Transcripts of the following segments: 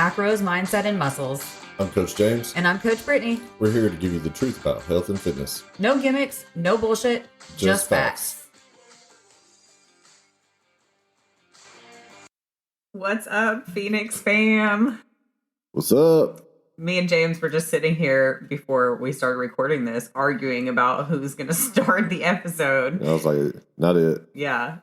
Macros, Mindset, and Muscles. I'm Coach James. And I'm Coach Brittany. We're here to give you the truth about health and fitness. No gimmicks, no bullshit, just facts. What's up, Phoenix fam? What's up? Me and James were just sitting here before we started recording this, arguing about who's going to start the episode. And I was like, not it. Yeah.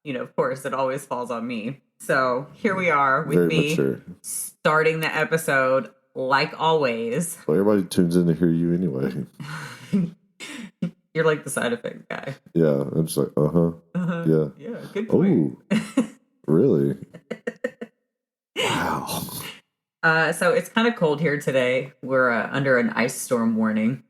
You know, of course, it always falls on me. So here we are with Very me mature. starting the episode like always. Well, everybody tunes in to hear you anyway. You're like the side effect guy. Yeah. I'm just like, yeah. Yeah, good point. Oh, really? Wow. So it's kind of cold here today. We're under an ice storm warning.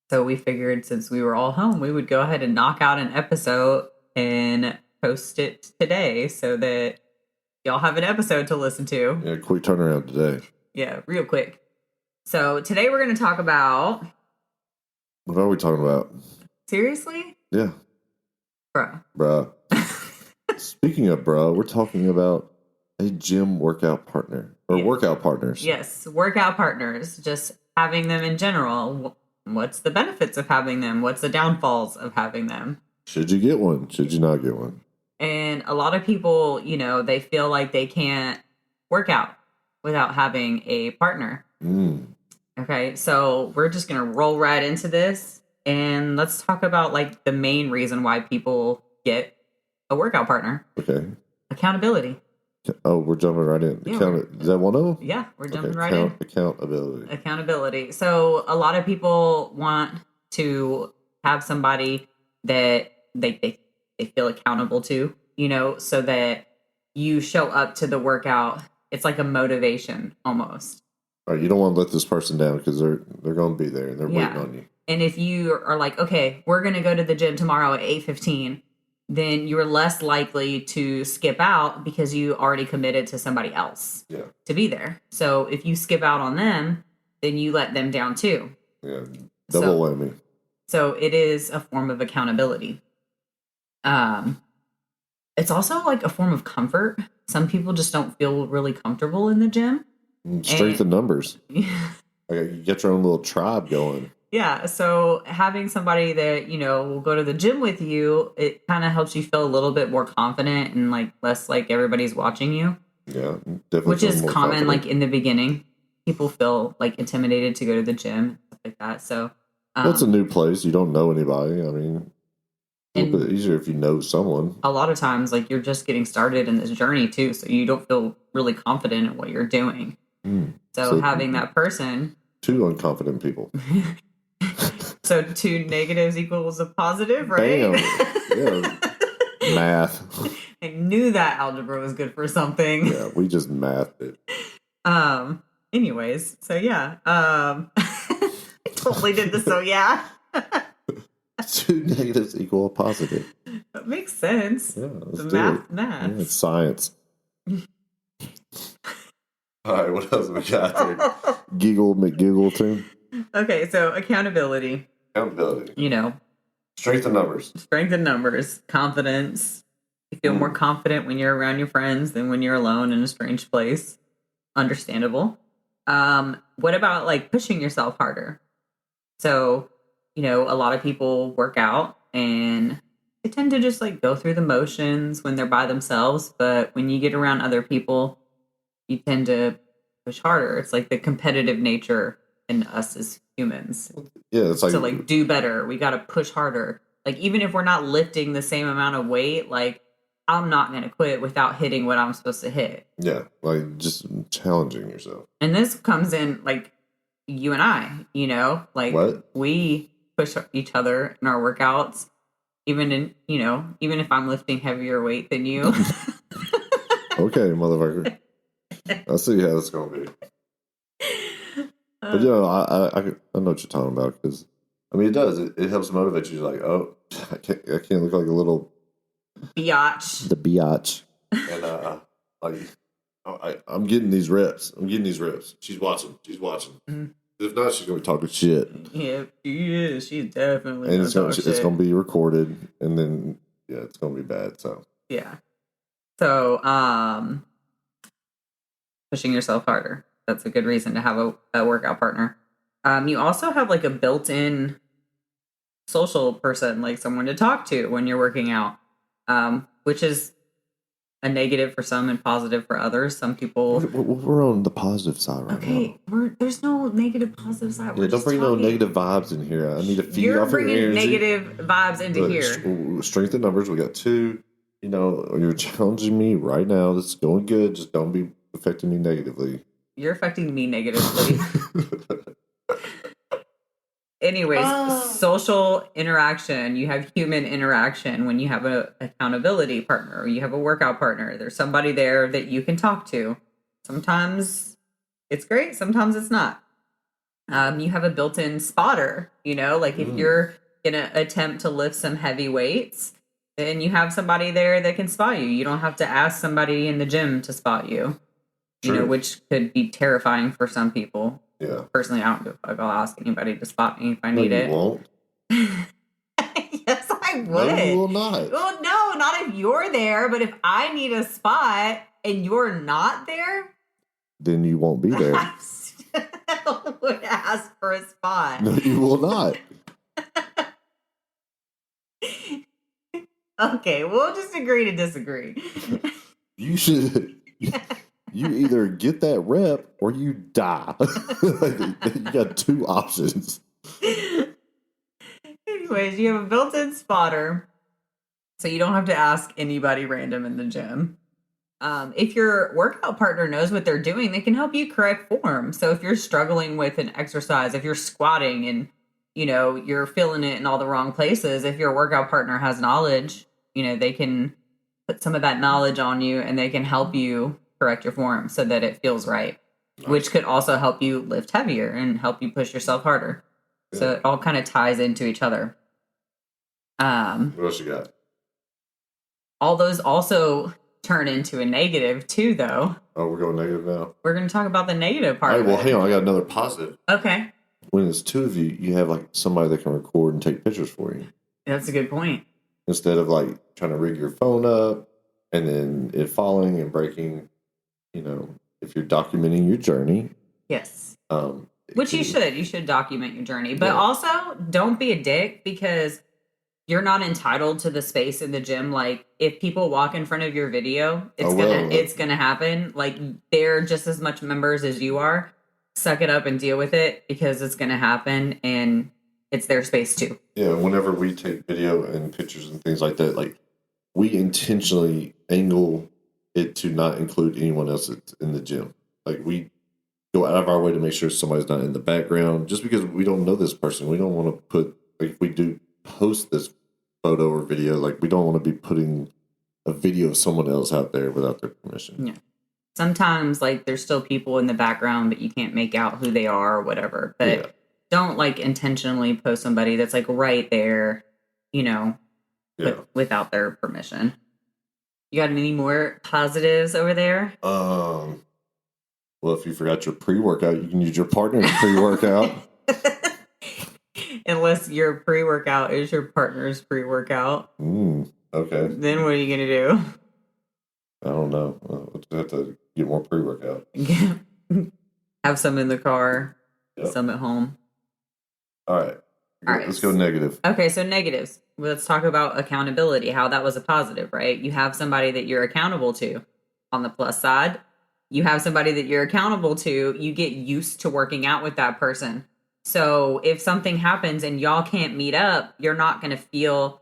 So we figured since we were all home, we would go ahead and knock out an episode and post it today so that y'all have an episode to listen to. Yeah, quick turnaround today. Yeah, real quick. So today we're going to talk about... What are we talking about? Seriously? Yeah. Bruh. Speaking of bruh, we're talking about a gym workout partner. Or workout partners. Yes, workout partners. Just having them in general. What's the benefits of having them? What's the downfalls of having them? Should you get one? Should you not get one? And a lot of people, you know, they feel like they can't work out without having a partner. Okay, so we're just going to roll right into this. And let's talk about, like, the main reason why people get a workout partner. Okay. Accountability. Oh, we're jumping right in. Yeah, Is that one of them? Yeah, we're jumping right in. Accountability. Accountability. So a lot of people want to have somebody that they feel accountable to, you know, so that you show up to the workout. It's like a motivation almost. All right, you don't want to let this person down because they're going to be there and they're waiting on you. And if you are like, okay, we're going to go to the gym tomorrow at 8:15, then you're less likely to skip out because you already committed to somebody else to be there. So if you skip out on them, then you let them down too. Yeah, double whammy. So it is a form of accountability. It's also like a form of comfort. Some people just don't feel really comfortable in the gym. Strength in numbers. You get your own little tribe going. Yeah, so having somebody that, you know, will go to the gym with you, it kind of helps you feel a little bit more confident and like less like everybody's watching you. Yeah, definitely. Which is common, like in the beginning. People feel like intimidated to go to the gym and stuff like that. So well, it's a new place. You don't know anybody. I mean, a little bit easier if you know someone. A lot of times, like, you're just getting started in this journey too, so you don't feel really confident in what you're doing. So having that person... Two unconfident people. So 2 negatives equals a positive, right? Bam. Yeah. Math. I knew that algebra was good for something. Yeah, we just mathed it. Anyways, so yeah. I totally did this, so yeah. 2 negatives equal a positive. That makes sense. Yeah, the math. Yeah, it's science. All right, what else we got here? Giggle McGiggleton. Okay, so accountability. Accountability. You know. Strength in numbers. Strength in numbers. Confidence. You feel more confident when you're around your friends than when you're alone in a strange place. Understandable. What about, like, pushing yourself harder? So, you know, a lot of people work out and they tend to just, like, go through the motions when they're by themselves. But when you get around other people, you tend to push harder. It's like the competitive nature in us as humans. Yeah, it's like... So, like, do better. We got to push harder. Like, even if we're not lifting the same amount of weight, like, I'm not going to quit without hitting what I'm supposed to hit. Yeah, like, just challenging yourself. And this comes in, like, you and I, you know? Like, we push each other in our workouts, even if I'm lifting heavier weight than you. Okay, motherfucker. I'll see how it's going to be. But, you know, I know what you're talking about, because, I mean, it does. It helps motivate you. You're like, oh, I can't look like a little... biatch. The biatch. And, like, I'm getting these reps. She's watching. Mm-hmm. If not, she's going to be talking shit. Yeah, she is. She's definitely and it's going to be recorded, and then, yeah, it's going to be bad, so. Yeah. So, pushing yourself harder. That's a good reason to have a workout partner. You also have like a built-in social person, like someone to talk to when you're working out, which is a negative for some and positive for others. Some people... We're on the positive side right now. Okay, there's no negative, positive side. Yeah, don't bring no negative vibes in here. I need to feed You're off your energy. bringing negative vibes into here. Strength in numbers. We got 2. You know, you're challenging me right now. This is going good. Just don't be affecting me negatively. You're affecting me negatively. Anyways, social interaction. You have human interaction when you have an accountability partner or you have a workout partner. There's somebody there that you can talk to. Sometimes it's great. Sometimes it's not. You have a built-in spotter, you know, like if you're going to attempt to lift some heavy weights, then you have somebody there that can spot you. You don't have to ask somebody in the gym to spot you, you know, which could be terrifying for some people. Yeah. Personally, I don't give a fuck. I'll ask anybody to spot me if I need it. You won't. Yes, I would. No, you will not. Well, no, not if you're there, but if I need a spot and you're not there, then you won't be there. I still would ask for a spot. No, you will not. Okay, we'll just agree to disagree. You should... You either get that rep or you die. You got 2 options. Anyways, you have a built-in spotter, so you don't have to ask anybody random in the gym. If your workout partner knows what they're doing, they can help you correct form. So if you're struggling with an exercise, if you're squatting and, you know, you're feeling it in all the wrong places, if your workout partner has knowledge, you know, they can put some of that knowledge on you and they can help you correct your form so that it feels right, which could also help you lift heavier and help you push yourself harder. Yeah. So it all kind of ties into each other. What else you got? All those also turn into a negative too, though. Oh, we're going negative now? We're going to talk about the negative part. All right, well, hang on. I got another positive. Okay. When it's 2 of you, you have like somebody that can record and take pictures for you. That's a good point. Instead of like trying to rig your phone up and then it falling and breaking. You know, if you're documenting your journey. Yes. Which you should. You should document your journey. But also, don't be a dick because you're not entitled to the space in the gym. Like, if people walk in front of your video, it's gonna happen. Like, they're just as much members as you are. Suck it up and deal with it because it's gonna happen and it's their space too. Yeah, whenever we take video and pictures and things like that, like, we intentionally angle it to not include anyone else in the gym. Like, we go out of our way to make sure somebody's not in the background just because we don't know this person. We don't want to put, like, if we do post this photo or video, like, we don't want to be putting a video of someone else out there without their permission. Yeah. Sometimes, like, there's still people in the background, but you can't make out who they are or whatever. But don't, like, intentionally post somebody that's, like, right there, you know, without their permission. You got any more positives over there? Well, if you forgot your pre-workout, you can use your partner's pre-workout. Unless your pre-workout is your partner's pre-workout. Okay. Then what are you going to do? I don't know. We'll just have to get more pre-workout. Have some in the car, some at home. All right. Let's go negative. Okay, so negatives. Let's talk about accountability, how that was a positive, right? You have somebody that you're accountable to. On the plus side, you have somebody that you're accountable to. You get used to working out with that person. So if something happens and y'all can't meet up, you're not going to feel,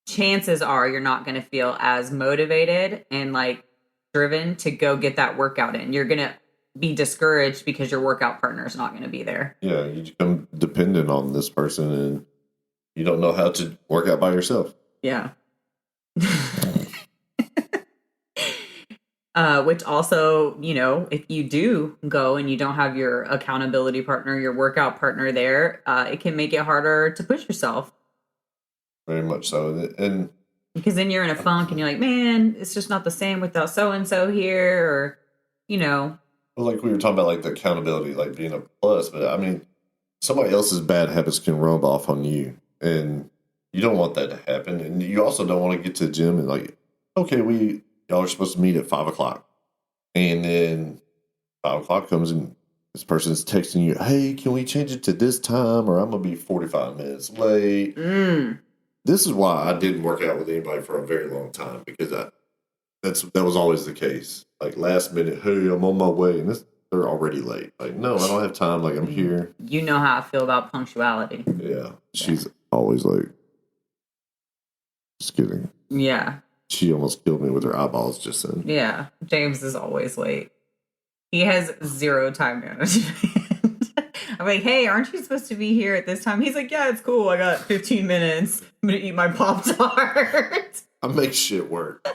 chances are you're not going to feel as motivated and like driven to go get that workout in. You're going to be discouraged because your workout partner is not going to be there. Yeah, you become dependent on this person and you don't know how to work out by yourself. Yeah. Which also, you know, if you do go and you don't have your accountability partner, your workout partner there, it can make it harder to push yourself. Very much so. And because then you're in a funk and you're like, man, it's just not the same without so-and-so here, or, you know. Well, like we were talking about, like the accountability, like being a plus, but I mean, somebody else's bad habits can rub off on you, and you don't want that to happen. And you also don't want to get to the gym and like, okay, y'all are supposed to meet at 5:00, and then 5 o'clock comes and this person's texting you, hey, can we change it to this time or I'm going to be 45 minutes late. This is why I didn't work out with anybody for a very long time because that was always the case. Like last minute, hey, I'm on my way. And they're already late. Like, no, I don't have time. Like, I'm here. You know how I feel about punctuality. Yeah. She's always like, just kidding. Yeah. She almost killed me with her eyeballs just then. Yeah. James is always late. He has zero time management. I'm like, hey, aren't you supposed to be here at this time? He's like, yeah, it's cool. I got 15 minutes. I'm going to eat my Pop-Tart. I make shit work.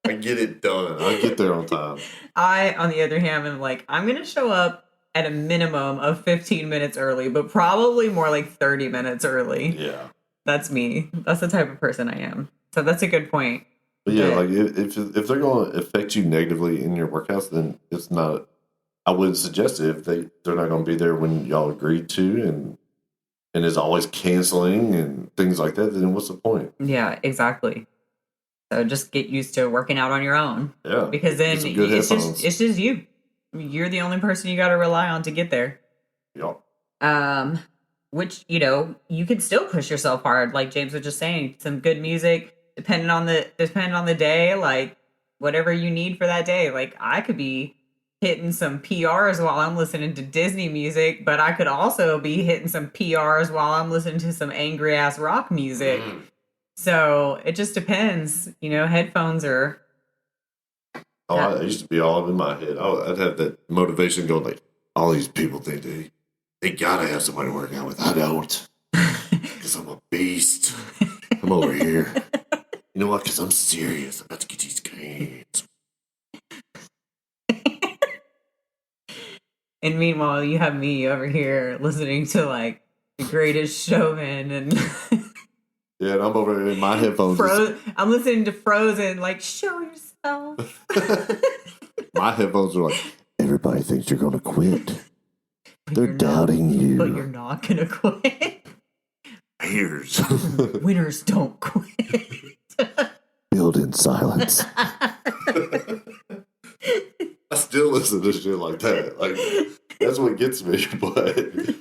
I get it done. I get there on time. I, on the other hand, am like, I'm going to show up at a minimum of 15 minutes early, but probably more like 30 minutes early. Yeah. That's me. That's the type of person I am. So that's a good point. But yeah, like if they're going to affect you negatively in your workouts, then it's not. I wouldn't suggest it if they're not going to be there when y'all agreed to, and is always canceling and things like that. Then what's the point? Yeah, exactly. So just get used to working out on your own. Yeah, because then it's just you. You're the only person you got to rely on to get there. Yep. Which you can still push yourself hard, like James was just saying. Some good music, depending on the day, like whatever you need for that day. Like I could be hitting some PRs while I'm listening to Disney music, but I could also be hitting some PRs while I'm listening to some angry ass rock music. So it just depends, headphones are. Oh, I used to be all up in my head. I'd have that motivation going like, all these people think they gotta have somebody to work out with. I don't, because I'm a beast. I'm over here. You know what? Because I'm serious. I'm about to get these gains. And meanwhile, you have me over here listening to like The Greatest Showman and yeah, and I'm over here in my headphones. I'm listening to Frozen, like show yourself. My headphones are like, everybody thinks you're gonna quit. They're doubting you, but you're not gonna quit. Haters. Winners don't quit. Build in silence. I still listen to shit like that. Like that's what gets me. But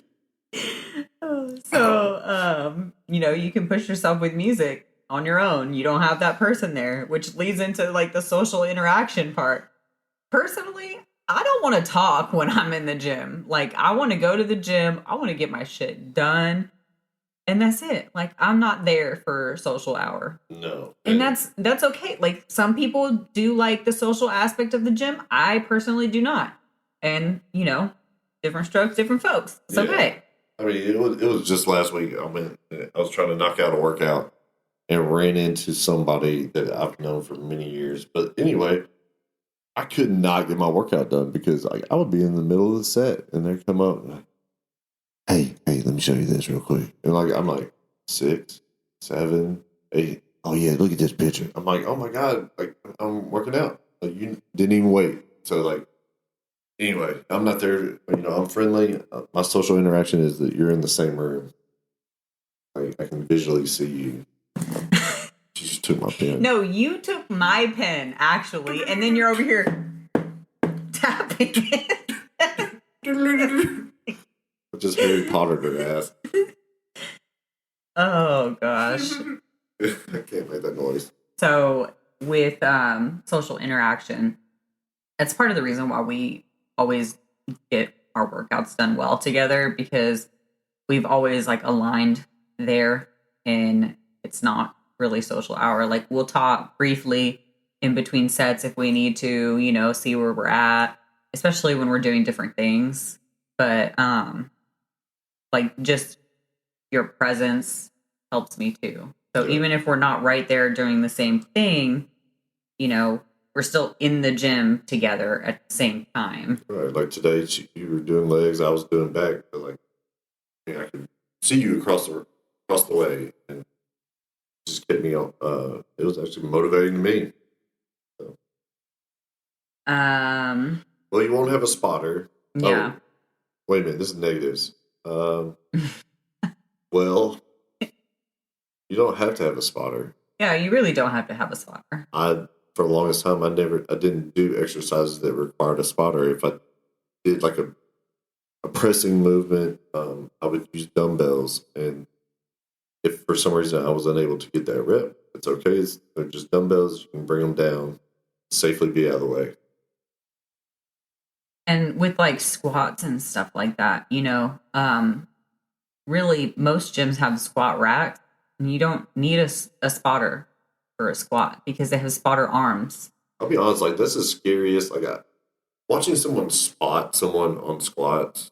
so, you can push yourself with music on your own. You don't have that person there, which leads into like the social interaction part. Personally, I don't want to talk when I'm in the gym. Like I want to go to the gym. I want to get my shit done. And that's it. Like, I'm not there for social hour. No. And that's okay. Like, some people do like the social aspect of the gym. I personally do not. And, different strokes, different folks. It's okay. I mean, it was just last week. I was trying to knock out a workout and ran into somebody that I've known for many years. But anyway, I could not get my workout done because I would be in the middle of the set and they'd come up and hey, let me show you this real quick. And I'm like 6, 7, 8. Oh yeah, look at this picture. I'm like, oh my God, like I'm working out. Like you didn't even wait. So like, anyway, I'm not there. I'm friendly. My social interaction is that you're in the same room. I can visually see you. She just took my pen. No, you took my pen actually, and then you're over here tapping it. Just Harry Potter her ass. Oh gosh. I can't make that noise. So with social interaction, that's part of the reason why we always get our workouts done well together, because we've always like aligned there and it's not really social hour. Like we'll talk briefly in between sets if we need to, see where we're at, especially when we're doing different things. But like just your presence helps me too. So even if we're not right there doing the same thing, we're still in the gym together at the same time. Right. Like today, you were doing legs, I was doing back. But like, I could see you across the way, and just kept me on. It was actually motivating to me. So. Well, you won't have a spotter. Yeah. Oh, wait a minute. This is negatives. Well, you don't have to have a spotter. Yeah, you really don't have to have a spotter. For the longest time, I didn't do exercises that required a spotter. If I did like a pressing movement, I would use dumbbells. And if for some reason I was unable to get that rep, it's okay. They're just dumbbells. You can bring them down, safely be out of the way. And with like squats and stuff like that, really most gyms have squat racks, and you don't need a spotter for a squat because they have spotter arms. I'll be honest, like that's the scariest. Like watching someone spot someone on squats,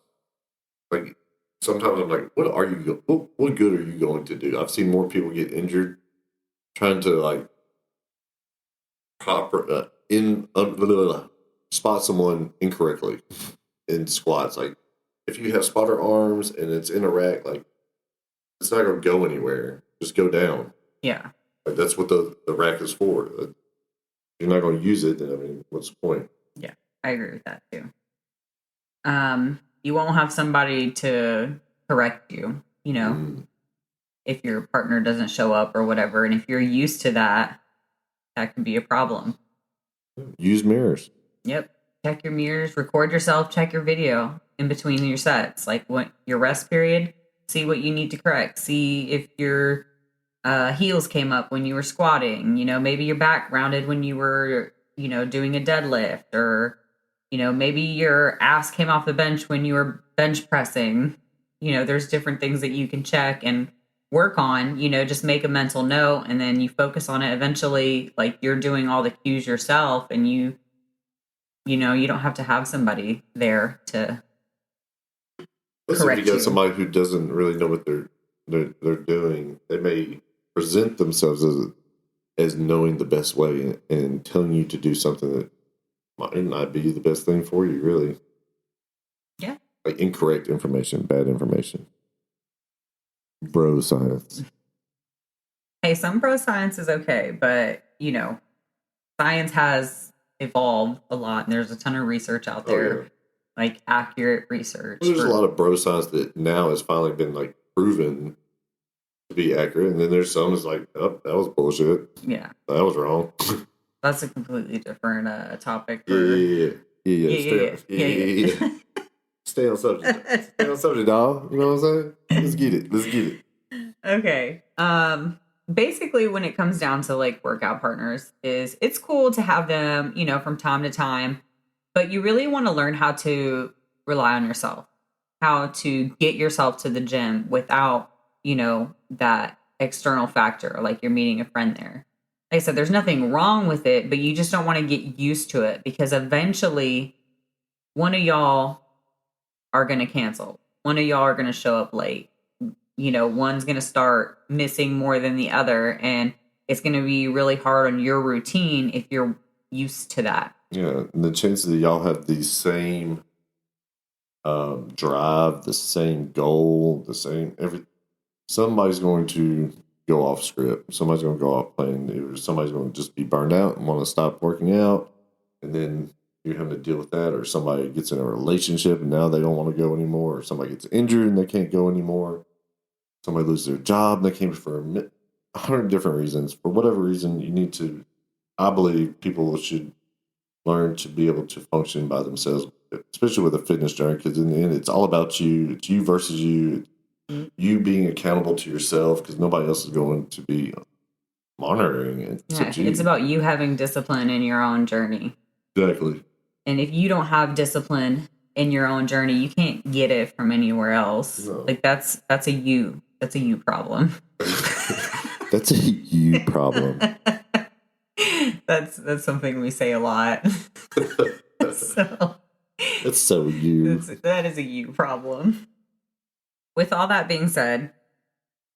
like sometimes I'm like, what good are you going to do? I've seen more people get injured trying to like proper spot someone incorrectly in squats. Like if you have spotter arms and it's in a rack, like it's not going to go anywhere. Just go down. Yeah. Like that's what the rack is for. If you're not going to use it, then I mean, what's the point? Yeah, I agree with that too. You won't have somebody to correct you, if your partner doesn't show up or whatever. And if you're used to that, that can be a problem. Use mirrors. Yep. Check your mirrors, record yourself, check your video in between your sets. Like what your rest period, see what you need to correct. See if your heels came up when you were squatting. Maybe your back rounded when you were, doing a deadlift, or, maybe your ass came off the bench when you were bench pressing. There's different things that you can check and work on, just make a mental note and then you focus on it. Eventually, like you're doing all the cues yourself, and you don't have to have somebody there to correct if you got you. somebody who doesn't really know what they're doing, they may present themselves as knowing the best way and telling you to do something that might not be the best thing for you, really. Yeah. Like incorrect information, bad information. Bro science. Hey, some bro science is okay, but science has evolved a lot, and there's a ton of research out there, like accurate research. Well, there's a lot of bro science that now has finally been like proven to be accurate, and then there's some that's like, oh, that was bullshit. Yeah, that was wrong. That's a completely different topic. Yeah. Stay on subject. Stay on subject, dog. You know what I'm saying? Let's get it. Okay. Basically, when it comes down to like workout partners, it's cool to have them, from time to time, but you really want to learn how to rely on yourself, how to get yourself to the gym without, that external factor, like you're meeting a friend there. Like I said, there's nothing wrong with it, but you just don't want to get used to it, because eventually one of y'all are going to cancel. One of y'all are going to show up late. One's going to start missing more than the other, and it's going to be really hard on your routine if you're used to that. Yeah, and the chances that y'all have the same drive, the same goal, the same everything. Somebody's going to go off script. Somebody's going to go off plan. Either somebody's going to just be burned out and want to stop working out, and then you're having to deal with that, or somebody gets in a relationship and now they don't want to go anymore, or somebody gets injured and they can't go anymore. Somebody loses their job and they came for 100 different reasons. For whatever reason, you need to, I believe people should learn to be able to function by themselves, especially with a fitness journey, because in the end, it's all about you. It's you versus you. You being accountable to yourself, because nobody else is going to be monitoring it. Yeah, it's about you having discipline in your own journey. Exactly. And if you don't have discipline in your own journey, you can't get it from anywhere else. No. Like that's a you problem. That's a you problem. That's something we say a lot. So that's so you. That is a you problem. With all that being said,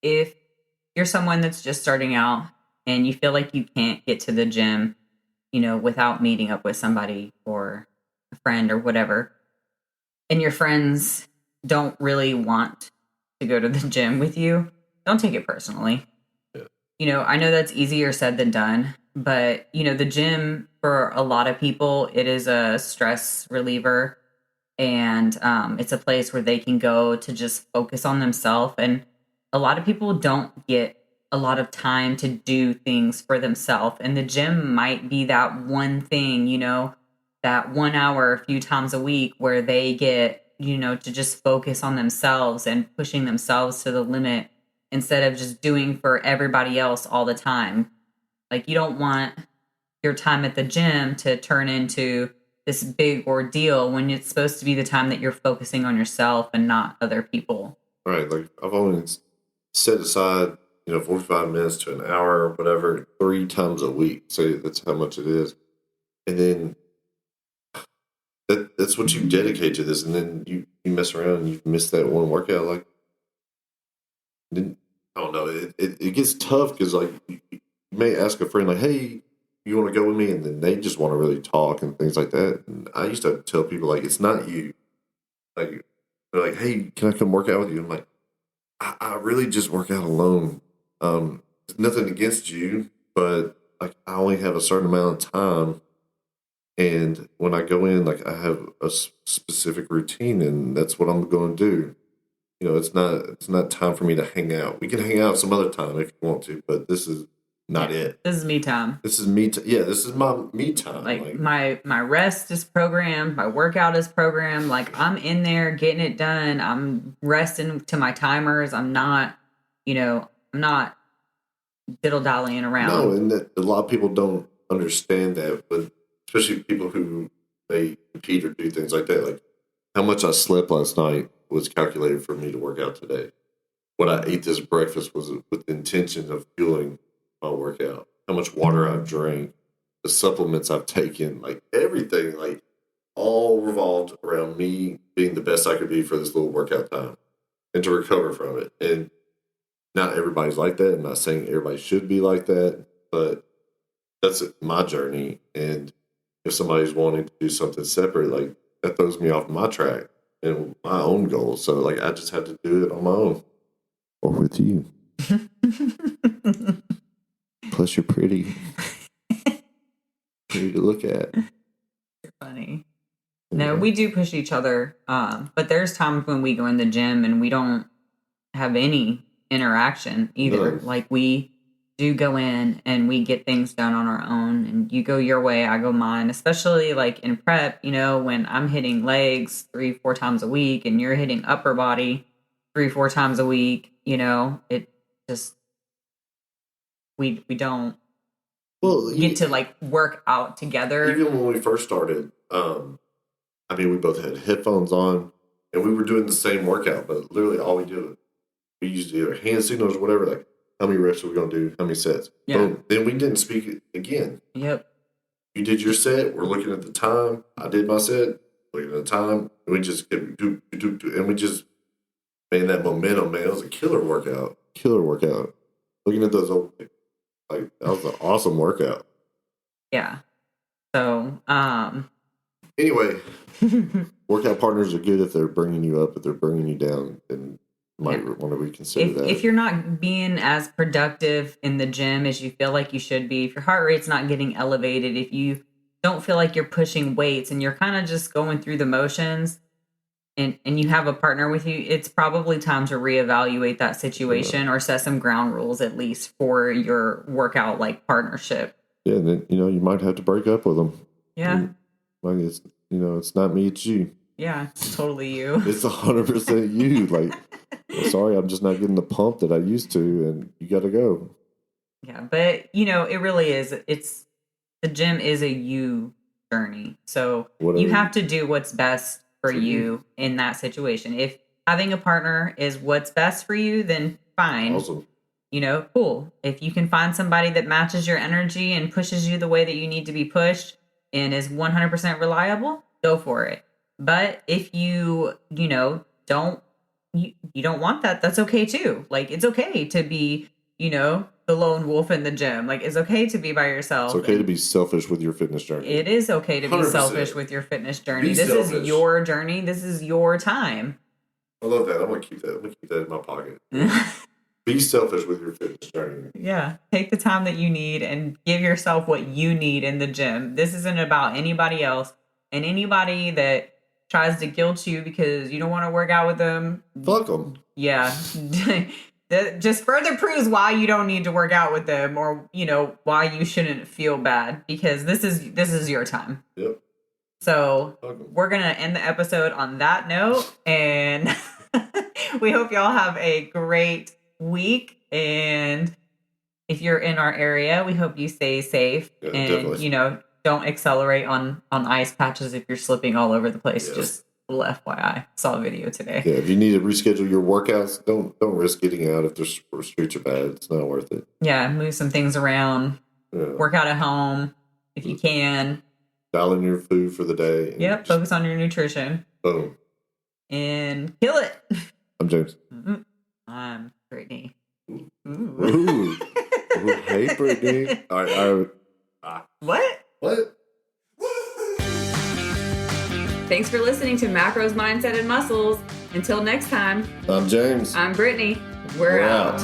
if you're someone that's just starting out and you feel like you can't get to the gym, without meeting up with somebody or a friend or whatever, and your friends don't really want to go to the gym with you, don't take it personally. Yeah. I know that's easier said than done, but, the gym for a lot of people, it is a stress reliever, and it's a place where they can go to just focus on themselves. And a lot of people don't get a lot of time to do things for themselves, and the gym might be that one thing, that 1 hour a few times a week where they get, to just focus on themselves and pushing themselves to the limit instead of just doing for everybody else all the time. Like, you don't want your time at the gym to turn into this big ordeal when it's supposed to be the time that you're focusing on yourself and not other people. Right. Like, I've only set aside, 45 minutes to an hour or whatever, 3 times a week. So that's how much it is. And then that's what you dedicate to this. And then you mess around and you miss that one workout. Like, then, I don't know. It gets tough because, like, you may ask a friend, like, hey, you want to go with me? And then they just want to really talk and things like that. And I used to tell people, like, it's not you. Like, they're like, hey, can I come work out with you? I'm like, I really just work out alone. Nothing against you, but like, I only have a certain amount of time. And when I go in, like, I have a specific routine, and that's what I'm going to do. It's not time for me to hang out. We can hang out some other time if you want to, but this is not it. This is me time. This is me. Yeah, this is my me time. Like my rest is programmed. My workout is programmed. Like, I'm in there getting it done. I'm resting to my timers. I'm not, I'm not diddle-dallying around. No, and that a lot of people don't understand that, but especially people who they compete or do things like that. Like, how much I slept last night was calculated for me to work out today. What I ate this breakfast was with the intention of fueling my workout. How much water I've drank, the supplements I've taken, like everything, like all revolved around me being the best I could be for this little workout time and to recover from it. And not everybody's like that. I'm not saying everybody should be like that, but that's my journey. And if somebody's wanting to do something separate, like, that throws me off my track and my own goals. So, like, I just had to do it on my own or with you. Plus, you're pretty. Pretty to look at. You're funny. No, we do push each other. But there's times when we go in the gym and we don't have any interaction either. No. Like, we do go in and we get things done on our own, and you go your way, I go mine, especially like in prep, when I'm hitting legs 3-4 times a week and you're hitting upper body 3-4 times a week, it just, we don't get to like work out together. Even when we first started, we both had headphones on and we were doing the same workout, but literally all we used either hand signals or whatever, like, how many reps are we going to do? How many sets? Yeah. Boom. Then we didn't speak again. Yep. You did your set. We're looking at the time. I did my set. Looking at the time. And we just kept and we just made that momentum, man. It was a killer workout. Looking at those old, like, that was an awesome workout. Yeah. So, anyway, workout partners are good if they're bringing you up. If they're bringing you down, then might want to reconsider that. If you're not being as productive in the gym as you feel like you should be, if your heart rate's not getting elevated, if you don't feel like you're pushing weights and you're kind of just going through the motions, and you have a partner with you, it's probably time to reevaluate that situation or set some ground rules at least for your workout like partnership. Yeah, and then, you might have to break up with them. Yeah. Like, it's, it's not me, it's you. Yeah, it's totally you. It's 100% you. Like, well, sorry, I'm just not getting the pump that I used to, and you got to go. Yeah, but, it really is. The gym is a you journey. So you have to do what's best for you in that situation. If having a partner is what's best for you, then fine. Awesome. Cool. If you can find somebody that matches your energy and pushes you the way that you need to be pushed and is 100% reliable, go for it. But if you don't want that, that's okay too. Like, it's okay to be, the lone wolf in the gym. Like, it's okay to be by yourself. It's okay to be selfish with your fitness journey. It is okay to be 100%. Selfish with your fitness journey. This is your journey. This is your time. I love that. I'm going to keep that in my pocket. Be selfish with your fitness journey. Yeah. Take the time that you need and give yourself what you need in the gym. This isn't about anybody else, and anybody that tries to guilt you because you don't want to work out with them. Fuck them. Yeah. That just further proves why you don't need to work out with them, or, why you shouldn't feel bad, because this is your time. Yep. So we're going to end the episode on that note. And we hope y'all have a great week. And if you're in our area, we hope you stay safe. Yeah, and, definitely. you know, don't accelerate on ice patches if you're slipping all over the place. Yes. Just a little FYI. Saw a video today. Yeah, if you need to reschedule your workouts, don't risk getting out if the streets are bad. It's not worth it. Yeah, move some things around. Yeah. Work out at home if you can. Dial in your food for the day. Yep, focus on your nutrition. Boom. And kill it. I'm James. I'm Brittany. Ooh. Hey, Brittany. All right. What? Thanks for listening to Macros, Mindset, and Muscles. Until next time, I'm James. I'm Brittany. We're out.